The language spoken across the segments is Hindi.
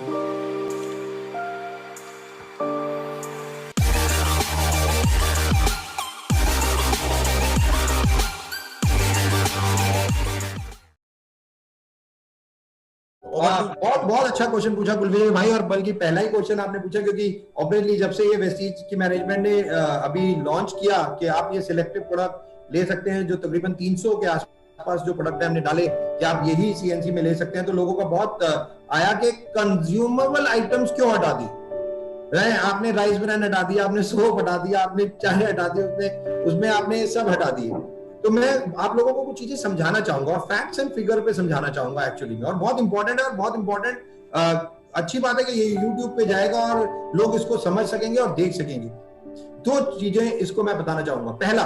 बहुत बहुत अच्छा क्वेश्चन पूछा कुलवीर भाई, और बल्कि पहला ही क्वेश्चन आपने पूछा, क्योंकि ऑब्वियसली जब से ये वेस्टीज की मैनेजमेंट ने अभी लॉन्च किया कि आप ये सिलेक्टिव प्रोडक्ट ले सकते हैं, जो तकरीबन 300 के आसपास जो प्रोडक्ट हमने डाले कि आप यही सीएनसी में ले सकते हैं, तो लोगों का बहुत आया कि कंज्यूमेबल आइटम्स क्यों हटा दी आपने, राइस ब्रांड हटा दिया आपने, सोप हटा दिया आपने, चाय हटा दी उसमें आपने सब हटा दिए। तो मैं आप लोगों को कुछ चीजें समझाना चाहूंगा, फैक्ट्स एंड फिगर पे समझाना चाहूंगा एक्चुअली में, और बहुत इंपॉर्टेंट है, और बहुत इंपॉर्टेंट अच्छी बात है कि ये यूट्यूब पे जाएगा और लोग इसको समझ सकेंगे और देख सकेंगे। दो चीजें इसको मैं बताना चाहूंगा। पहला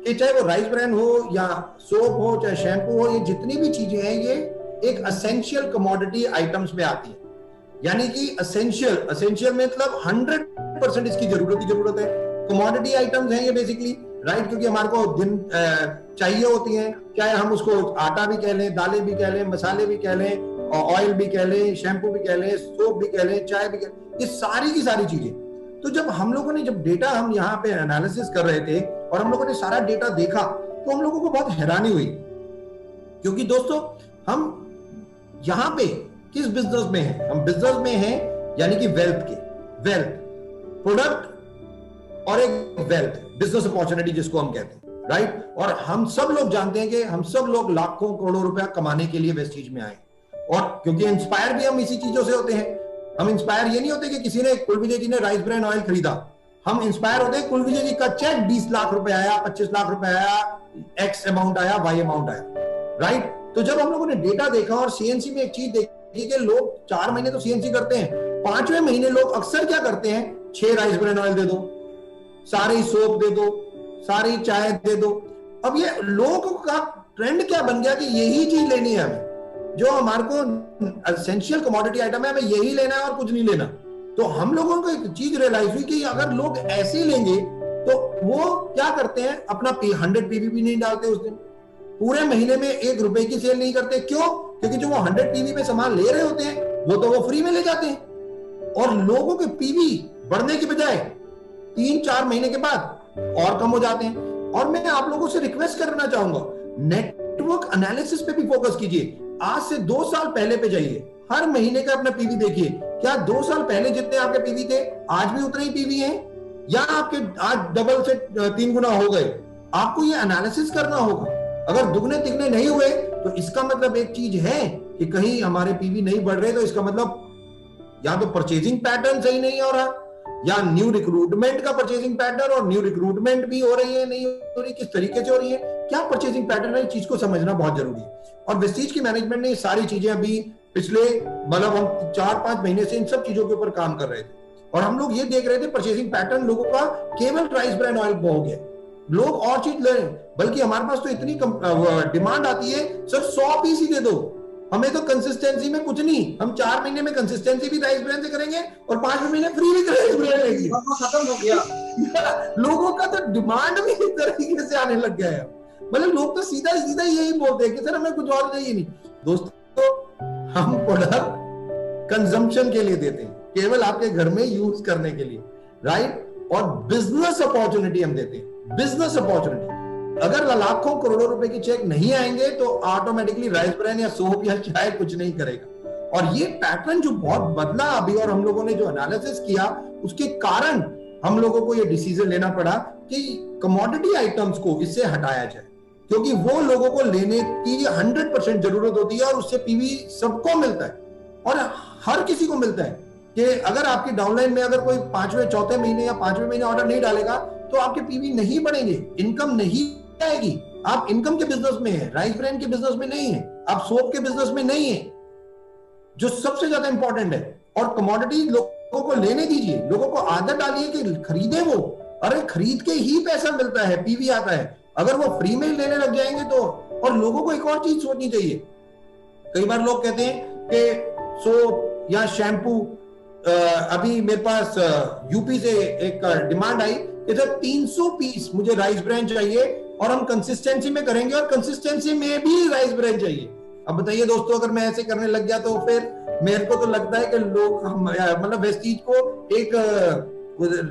कि चाहे वो राइस ब्रांड हो या सोप हो चाहे शैम्पू हो, ये जितनी भी चीजें हैं ये एक असेंशियल कमोडिटी आइटम्स में आती है, यानी कि असेंशियल मतलब 100% इसकी जरूरत है। कमोडिटी आइटम्स हैं ये बेसिकली, राइट, क्योंकि हमारे को दिन चाहिए होती हैं, चाहे हम उसको आटा भी कह लें, दालें भी कह लें, मसाले भी कह लें, ऑयल भी कह लें, शैम्पू भी कह लें, सोप भी कह लें, चाय भी कह लें, ये सारी की सारी चीजें। तो जब हम लोगों ने जब डेटा हम यहाँ पे एनालिसिस कर रहे थे और हम लोगों ने सारा डेटा देखा, तो हम लोगों को बहुत हैरानी हुई, क्योंकि दोस्तों हम यहाँ पे किस बिजनेस में हैं? हम बिजनेस में हैं यानी कि वेल्थ प्रोडक्ट और एक वेल्थ बिजनेस अपॉर्चुनिटी जिसको हम कहते हैं, राइट। और हम सब लोग जानते हैं कि हम सब लोग लाखों करोड़ों रुपया कमाने के लिए वेस्टीज में आए, और क्योंकि इंस्पायर भी हम इसी चीजों से होते हैं। हम इंस्पायर ये नहीं होते कि किसी ने, कुलविजय जी ने राइस ब्रांड ऑयल खरीदा, हम इंस्पायर होते हैं कुलविजय जी का चेक 20 लाख रुपए आया, 25 लाख रुपए आया, एक्स अमाउंट आया, वाई अमाउंट आया, राइट। तो जब हम लोगों ने डेटा देखा और सीएनसी में एक चीज देखी कि लोग 4 महीने तो सीएनसी करते हैं, 5वें महीने लोग अक्सर क्या करते हैं, 6 राइस ब्रांड ऑयल दे दो, सारी सोप दे दो, सारी चाय दे दो। अब ये लोगों का ट्रेंड क्या बन गया कि यही चीज लेनी है हमें, जो हमारे को एसेंशियल कमोडिटी आइटम है, हमें यही लेना है और कुछ नहीं लेना। तो हम लोगों को एक चीज रियलाइज हुई कि अगर लोग ऐसे ही लेंगे तो वो क्या करते हैं, अपना 100 पीवी नहीं डालते उस दिन, पूरे महीने में 1 रुपए की सेल नहीं करते। क्यों? क्योंकि जो वो 100 पीवी में सामान ले रहे होते हैं वो तो वो फ्री में ले जाते हैं, और लोगों के पीवी बढ़ने की बजाय 3-4 महीने के बाद और कम हो जाते हैं। और मैं आप लोगों से रिक्वेस्ट करना चाहूंगा, नेटवर्क एनालिसिस पे भी फोकस कीजिए। आज से 2 साल पहले पे जाइए, हर महीने का अपना पीवी देखिए, क्या 2 साल पहले जितने आपके पीवी थे आज भी उतने ही पीवी हैं, या आपके आज डबल से 3 गुना हो गए? आपको ये एनालिसिस करना होगा। अगर दुगने तिगने नहीं हुए तो इसका मतलब एक चीज है कि कहीं हमारे पीवी नहीं बढ़ रहे, तो इसका मतलब या तो परचेजिंग पैटर्न सही नहीं हो रहा, या न्यू रिक्रूटमेंट का परचेजिंग पैटर्न, और न्यू रिक्रूटमेंट भी हो रही है नहीं हो रही, किस तरीके से हो रही है, क्या परचेजिंग पैटर्न है, इस चीज को समझना बहुत जरूरी है। और वेस्टीज की मैनेजमेंट ने ये सारी चीजें अभी पिछले मतलब हम 4-5 महीने से इन सब चीजों के ऊपर काम कर रहे थे, और हम लोग ये देख रहे थे परचेजिंग पैटर्न लोगों का केवल राइस ब्रांड ऑयल हो गया, लोग और चीज ले, बल्कि हमारे पास तो इतनी डिमांड आती है, सर 100 पीस ही दे दो, हमें तो कंसिस्टेंसी में कुछ नहीं, हम 4 महीने में कंसिस्टेंसी भी राइस ब्रांड से करेंगे और 5वें महीने फ्री भी राइस ब्रांड लेंगे, खत्म हो गया। लोगों का तो डिमांड भी इस तरीके से आने लग गया है, मतलब लोग तो सीधा सीधा यही बोलते हैं कि सर हमें कुछ और चाहिए नहीं। दोस्तों हम प्रोडक्ट कंजम्पशन के लिए देते हैं, केवल आपके घर में यूज करने के लिए, राइट। और बिजनेस अपॉर्चुनिटी हम देते हैं, बिजनेस अपॉर्चुनिटी। अगर लाखों करोड़ों रुपए के चेक नहीं आएंगे तो ऑटोमेटिकली राइस ब्रांड या सोप या चाय कुछ नहीं करेगा। और ये पैटर्न जो बहुत बदला अभी, और हम लोगों ने जो एनालिसिस किया उसके कारण हम लोगों को ये डिसीजन लेना पड़ा कि कमोडिटी आइटम्स को इससे हटाया जाए, क्योंकि वो लोगों को लेने की 100% जरूरत होती है, और उससे पीवी सबको मिलता है, और हर किसी को मिलता है कि अगर आपकी डाउनलाइन में अगर कोई 5वें 4थे महीने या 5वें महीने ऑर्डर नहीं डालेगा तो आपके पीवी नहीं बढ़ेंगे, इनकम नहीं आएगी। आप इनकम के बिजनेस में है, राइस ब्रांड के बिजनेस में नहीं है, आप सोप के बिजनेस में नहीं है, जो सबसे ज्यादा इंपॉर्टेंट है। और कमोडिटी लोगों को लेने दीजिए, लोगों को आदत डालिए कि खरीदे वो, अरे खरीद के ही पैसा मिलता है, पीवी आता है। अगर वो फ्री में लेने लग जाएंगे तो, और लोगों को एक और चीज सोचनी चाहिए, कई बार लोग कहते हैं कि सोप या शैम्पू, अभी मेरे पास यूपी से एक डिमांड आई कि सर 300 पीस मुझे राइस ब्रांड चाहिए और हम कंसिस्टेंसी में करेंगे, और कंसिस्टेंसी में भी राइस ब्रांड चाहिए। अब बताइए दोस्तों, अगर मैं ऐसे करने लग गया तो फिर मेरे को तो लगता है कि लोग मतलब वेस्टीज को एक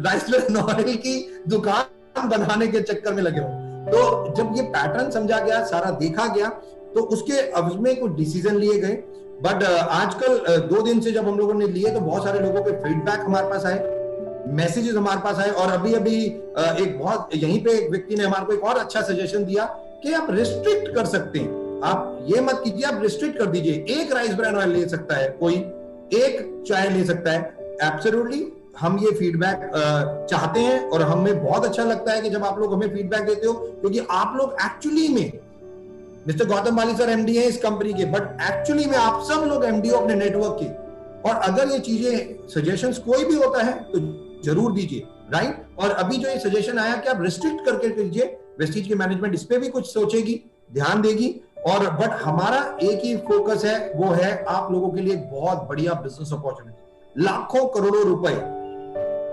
राइस ब्रान ऑयल की दुकान बनाने के चक्कर में लगे हो। तो जब ये पैटर्न समझा गया, सारा देखा गया, तो उसके अवज में कुछ डिसीजन लिए गए। बट आजकल 2 दिन से जब हम लोगों ने लिए तो बहुत सारे लोगों के फीडबैक हमारे पास आए, मैसेजेस हमारे पास आए, और अभी एक बहुत यहीं पे एक व्यक्ति ने हमारे को एक और अच्छा सजेशन दिया कि आप रिस्ट्रिक्ट कर सकते हैं। आप ये मत कीजिए, आप रिस्ट्रिक्ट कर दीजिए। एक राइस ब्रान ऑयल ले सकता है कोई, एक चाय ले सकता है। एब्सोल्युटली हम ये फीडबैक चाहते हैं, और हमें बहुत अच्छा लगता है कि जब आप लोग हमें फीडबैक देते हो, क्योंकि आप लोग एक्चुअली में, मिस्टर गौतम बाली सर एमडी है इस कंपनी के, बट एक्चुअली में आप सब लोग एमडी हो अपने नेटवर्क के। और अगर ये चीजें सजेशंस कोई भी होता है तो जरूर दीजिए, राइट। और अभी जो ये सजेशन आया कि आप रिस्ट्रिक्ट करके दीजिए, वेस्टीज की मैनेजमेंट इस पे भी कुछ सोचेगी, ध्यान देगी। और बट हमारा एक ही फोकस है, वो है आप लोगों के लिए बहुत बढ़िया बिजनेस अपॉर्चुनिटी, लाखों करोड़ों रुपए,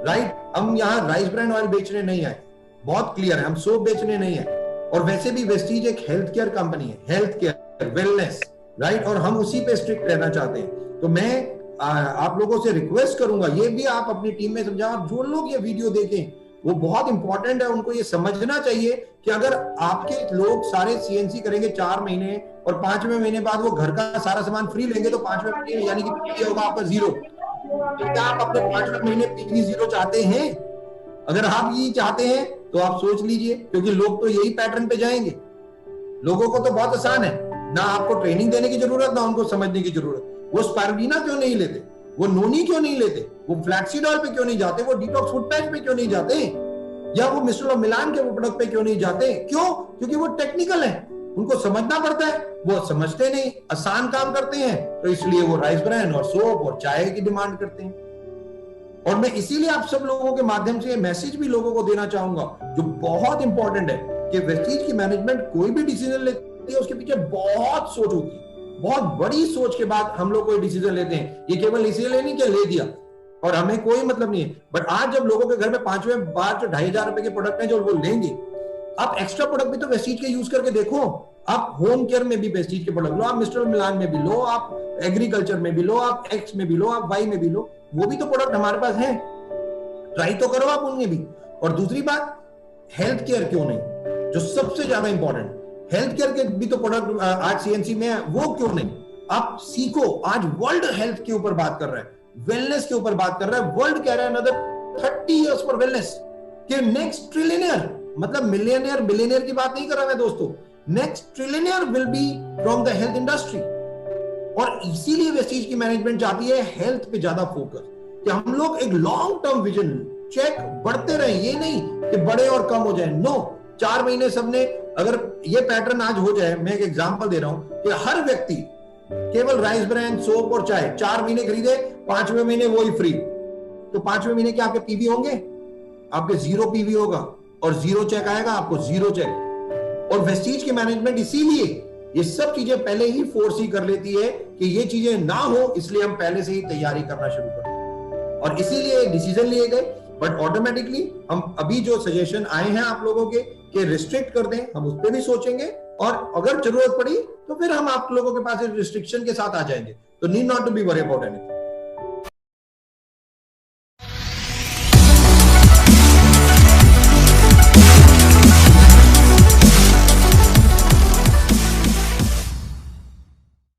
राइट। हम यहाँ राइस ब्रान ऑयल बेचने नहीं आए, बहुत क्लियर है, हम सोप बेचने नहीं आए। और वैसे भी वेस्टीज एक हेल्थ केयर कंपनी है, हेल्थ केयर, वेलनेस, राइट, और हम उसी पे स्ट्रिक्ट रहना चाहते हैं। तो मैं आप लोगों से रिक्वेस्ट करूंगा, ये भी आप अपनी टीम में समझाओ। आप जो लोग ये वीडियो देखें, वो बहुत इंपॉर्टेंट है, उनको ये समझना चाहिए कि अगर आपके लोग सारे सीएनसी करेंगे 4 महीने, और 5वें महीने बाद वो घर का सारा सामान फ्री लेंगे, तो 5वें महीने यानी कि पीवी होगा आपका 0। तो क्या आप अपने 5वें महीने पीवी 0 चाहते हैं? अगर आप ये चाहते हैं तो आप सोच लीजिए, क्योंकि लोग तो यही पैटर्न पे जाएंगे। लोगों को तो बहुत आसान है, ना आपको ट्रेनिंग देने की जरूरत, ना उनको समझने की जरूरत। वो स्पारुलिना क्यों नहीं लेते, वो नोनी क्यों नहीं लेते, वो फ्लैक्सीड ऑयल पे क्यों नहीं जाते, वो डिटॉक्स फूड पैच पे क्यों नहीं जाते, या वो मिस्टर ऑफ मिलान के प्रोडक्ट पे क्यों नहीं जाते? क्यों? क्योंकि वो टेक्निकल है, उनको समझना पड़ता है, वो समझते नहीं, आसान काम करते हैं, तो इसलिए वो राइस ब्रान और सोप और चाय की डिमांड करते हैं। और मैं इसीलिए आप सब लोगों के माध्यम से मैसेज भी लोगों को देना चाहूंगा, जो बहुत इंपॉर्टेंट है, कि वेस्टीज की मैनेजमेंट कोई भी डिसीजन लेती है उसके पीछे बहुत सोच होती है, बहुत बड़ी सोच के बाद हम लोग कोई डिसीजन लेते हैं। ये केवल इसलिए नहीं कि ले दिया और हमें कोई मतलब नहीं है। बट आज जब लोगों के घर में 5वें बार जो 2,500 रुपए के प्रोडक्ट हैं जो वो लेंगे, आप एक्स्ट्रा प्रोडक्ट भी तो वेस्टीज के यूज करके देखो। आप होम केयर में भी वेस्टीज के प्रोडक्ट लो, आप मिस्टर मिलान में भी लो, आप एग्रीकल्चर में भी लो, आप एक्स में भी लो, आप वाई में भी लो, वो भी तो प्रोडक्ट हमारे पास हैं, ट्राई तो करो आप उनमें भी। और दूसरी बात, हेल्थ केयर क्यों नहीं, जो सबसे ज्यादा इंपॉर्टेंट, हेल्थ केयर के भी तो प्रोडक्ट आज सीएनसी में है, वो क्यों नहीं? आप सीखो। आज वर्ल्ड हेल्थ के ऊपर बात कर रहा है, वेलनेस के ऊपर बात कर रहा है। वर्ल्ड कह रहा है अनदर 30 इयर्स फॉर वेलनेस, कि नेक्स्ट ट्रिलियनियर, मतलब मिलियनियर बिलियनियर की बात नहीं कर रहा मैं दोस्तों, next trillionaire will be from the health industry. और इसीलिए वेस्टीज की मैनेजमेंट चाहती है हेल्थ पे ज्यादा फोकस, कि हम लोग एक लॉन्ग टर्म विजन चेक बढ़ते रहे, ये नहीं कि बड़े और कम हो जाए। नो, 4 महीने सबने, अगर ये पैटर्न आज हो जाए, मैं एक एग्जांपल दे रहा हूं कि हर व्यक्ति केवल राइस ब्रान, सोप और चाय 4 महीने खरीदे, 5वें महीने वो ही फ्री, तो 5वें महीने के आपके पीवी होंगे, आपके 0 पीवी होगा, और 0 चेक आएगा, आपको 0 चेक। और वेस्टीज की मैनेजमेंट इसीलिए ये सब चीजें पहले ही फोर्स ही कर लेती है कि ये चीजें ना हो, इसलिए हम पहले से ही तैयारी करना शुरू कर, और इसीलिए डिसीजन लिए गए। बट ऑटोमेटिकली हम अभी जो सजेशन आए हैं आप लोगों के कि रिस्ट्रिक्ट कर दें, हम उस पर भी सोचेंगे, और अगर जरूरत पड़ी तो फिर हम आप लोगों के पास रिस्ट्रिक्शन के साथ आ जाएंगे। तो need not to be worry about anything.